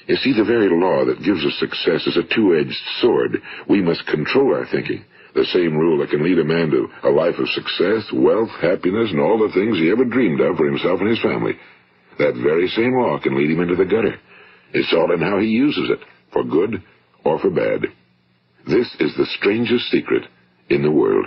You see, the very law that gives us success is a two-edged sword. We must control our thinking. The same rule that can lead a man to a life of success, wealth, happiness, and all the things he ever dreamed of for himself and his family. That very same law can lead him into the gutter. It's all in how he uses it, for good or for bad. This is the strangest secret in the world.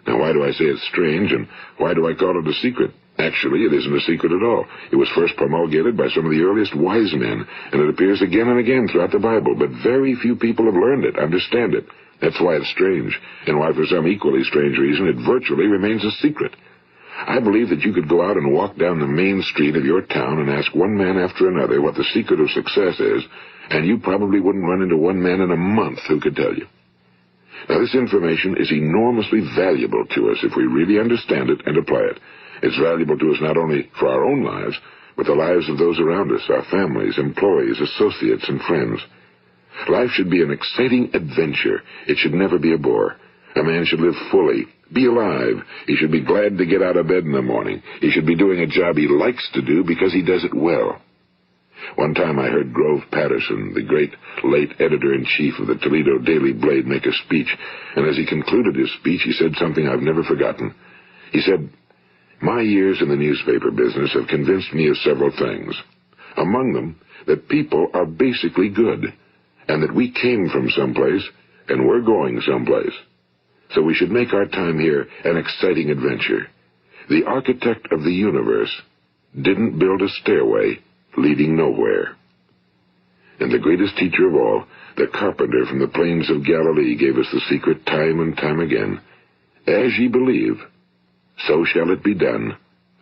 Now, why do I say it's strange, and why do I call it a secret? Actually, it isn't a secret at all. It was first promulgated by some of the earliest wise men, and it appears again and again throughout the Bible, but very few people have learned it, understand it. That's why it's strange, and why for some equally strange reason it virtually remains a secret. I believe that you could go out and walk down the main street of your town and ask one man after another what the secret of success is, and you probably wouldn't run into one man in a month who could tell you. Now, this information is enormously valuable to us if we really understand it and apply it. It's valuable to us not only for our own lives, but the lives of those around us, our families, employees, associates, and friends. Life should be an exciting adventure. It should never be a bore. A man should live fully, be alive. He should be glad to get out of bed in the morning. He should be doing a job he likes to do because he does it well. One time I heard Grove Patterson, the great late editor-in-chief of the Toledo Daily Blade, make a speech, and as he concluded his speech, he said something I've never forgotten. He said, "My years in the newspaper business have convinced me of several things. Among them, that people are basically good, and that we came from someplace, and we're going someplace. So we should make our time here an exciting adventure. The architect of the universe didn't build a stairway leading nowhere." And the greatest teacher of all, the carpenter from the plains of Galilee, gave us the secret time and time again. As ye believe, so shall it be done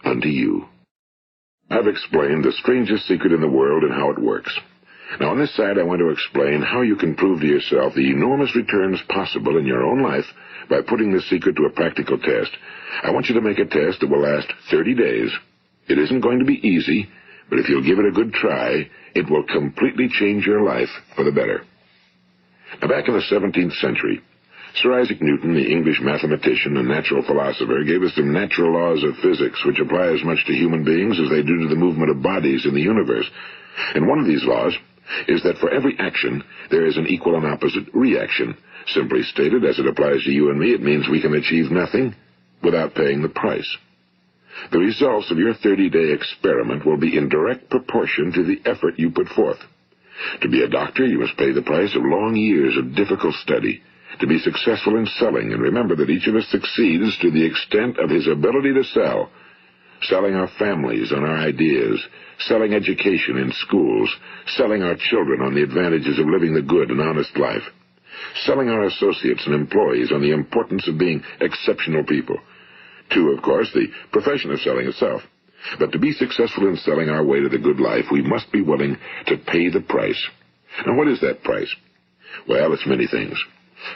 unto you. I've explained the strangest secret in the world and how it works. Now, on this side, I want to explain how you can prove to yourself the enormous returns possible in your own life by putting this secret to a practical test. I want you to make a test that will last 30 days. It isn't going to be easy, but if you'll give it a good try, it will completely change your life for the better. Now, back in the 17th century, Sir Isaac Newton, the English mathematician and natural philosopher, gave us some natural laws of physics which apply as much to human beings as they do to the movement of bodies in the universe. And one of these laws is that for every action, there is an equal and opposite reaction. Simply stated, as it applies to you and me, it means we can achieve nothing without paying the price. The results of your 30-day experiment will be in direct proportion to the effort you put forth. To be a doctor, you must pay the price of long years of difficult study. To be successful in selling, and remember that each of us succeeds to the extent of his ability to sell. Selling our families on our ideas, selling education in schools, selling our children on the advantages of living the good and honest life, selling our associates and employees on the importance of being exceptional people. To, of course, the profession of selling itself. But to be successful in selling our way to the good life, we must be willing to pay the price. Now, what is that price? Well, it's many things.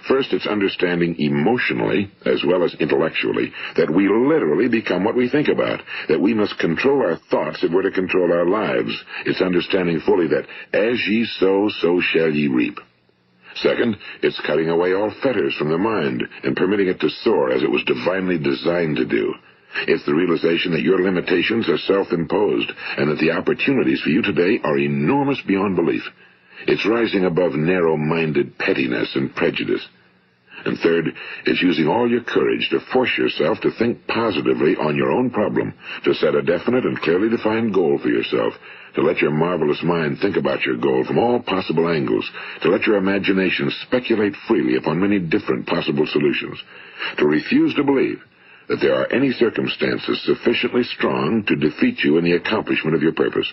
First, it's understanding emotionally, as well as intellectually, that we literally become what we think about, that we must control our thoughts if we're to control our lives. It's understanding fully that as ye sow, so shall ye reap. Second, it's cutting away all fetters from the mind and permitting it to soar as it was divinely designed to do. It's the realization that your limitations are self-imposed and that the opportunities for you today are enormous beyond belief. It's rising above narrow-minded pettiness and prejudice. And third, it's using all your courage to force yourself to think positively on your own problem, to set a definite and clearly defined goal for yourself, to let your marvelous mind think about your goal from all possible angles, to let your imagination speculate freely upon many different possible solutions, to refuse to believe that there are any circumstances sufficiently strong to defeat you in the accomplishment of your purpose,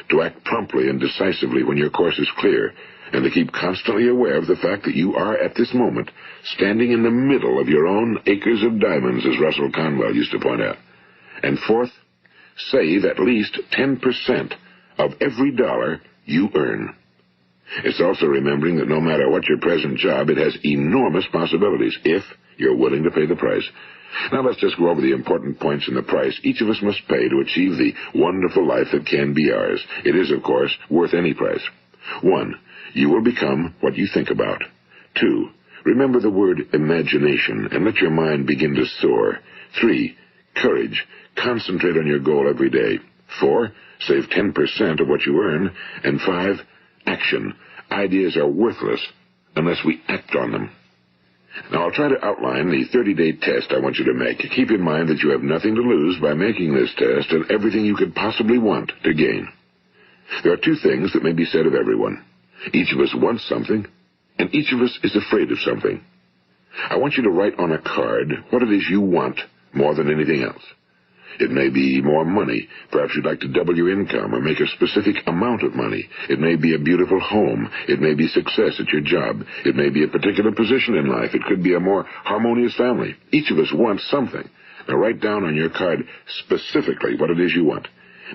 to act promptly and decisively when your course is clear, and to keep constantly aware of the fact that you are, at this moment, standing in the middle of your own acres of diamonds, as Russell Conwell used to point out. And fourth, save at least 10% of every dollar you earn. It's also remembering that no matter what your present job, it has enormous possibilities, if you're willing to pay the price. Now let's just go over the important points in the price each of us must pay to achieve the wonderful life that can be ours. It is, of course, worth any price. 1. You will become what you think about. 2. Remember the word imagination and let your mind begin to soar. 3. Courage. Concentrate on your goal every day. 4. Save 10% of what you earn. And 5, action. Ideas are worthless unless we act on them. Now, I'll try to outline the 30-day test I want you to make. Keep in mind that you have nothing to lose by making this test and everything you could possibly want to gain. There are 2 things that may be said of everyone. Each of us wants something, and each of us is afraid of something. I want you to write on a card what it is you want more than anything else. It may be more money. Perhaps you'd like to double your income or make a specific amount of money. It may be a beautiful home. It may be success at your job. It may be a particular position in life. It could be a more harmonious family. Each of us wants something. Now write down on your card specifically what it is you want.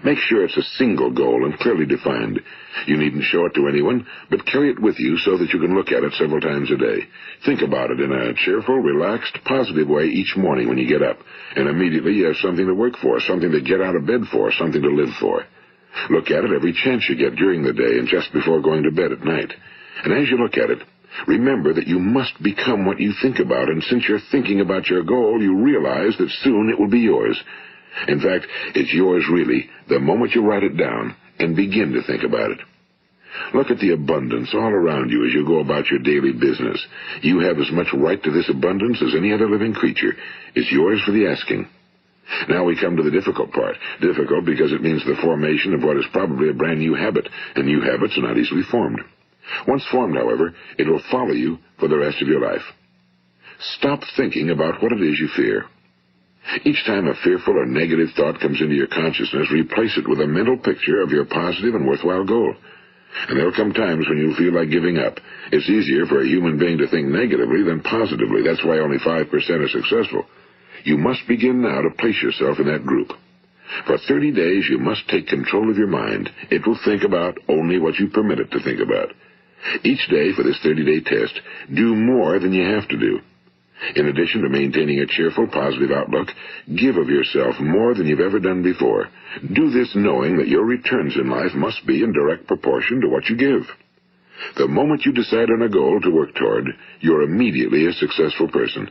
Make sure it's a single goal and clearly defined. You needn't show it to anyone, but carry it with you so that you can look at it several times a day. Think about it in a cheerful, relaxed, positive way each morning when you get up, and immediately you have something to work for, something to get out of bed for, something to live for. Look at it every chance you get during the day and just before going to bed at night. And as you look at it, remember that you must become what you think about, and since you're thinking about your goal, you realize that soon it will be yours. In fact, it's yours really the moment you write it down and begin to think about it. Look at the abundance all around you as you go about your daily business. You have as much right to this abundance as any other living creature. It's yours for the asking. Now we come to the difficult part. Difficult because it means the formation of what is probably a brand new habit, and new habits are not easily formed. Once formed, however, it will follow you for the rest of your life. Stop thinking about what it is you fear. Each time a fearful or negative thought comes into your consciousness, replace it with a mental picture of your positive and worthwhile goal. And there will come times when you'll feel like giving up. It's easier for a human being to think negatively than positively. That's why only 5% are successful. You must begin now to place yourself in that group. For 30 days, you must take control of your mind. It will think about only what you permit it to think about. Each day for this 30-day test, do more than you have to do. In addition to maintaining a cheerful, positive outlook, give of yourself more than you've ever done before. Do this knowing that your returns in life must be in direct proportion to what you give. The moment you decide on a goal to work toward, you're immediately a successful person.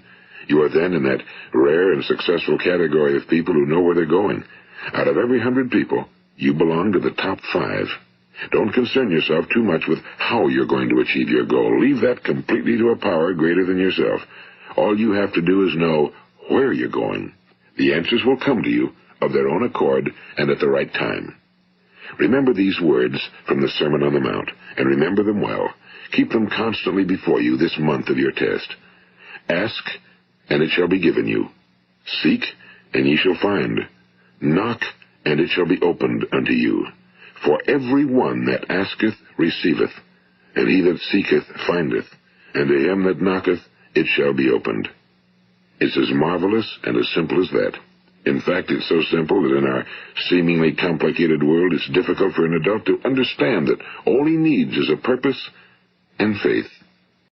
You are then in that rare and successful category of people who know where they're going. Out of every 100 people, you belong to the top 5. Don't concern yourself too much with how you're going to achieve your goal. Leave that completely to a power greater than yourself. All you have to do is know where you're going. The answers will come to you of their own accord and at the right time. Remember these words from the Sermon on the Mount, and remember them well. Keep them constantly before you this month of your test. Ask, and it shall be given you. Seek, and ye shall find. Knock, and it shall be opened unto you. For every one that asketh receiveth, and he that seeketh findeth, and to him that knocketh it shall be opened. It's as marvelous and as simple as that. In fact, it's so simple that in our seemingly complicated world, it's difficult for an adult to understand that all he needs is a purpose and faith.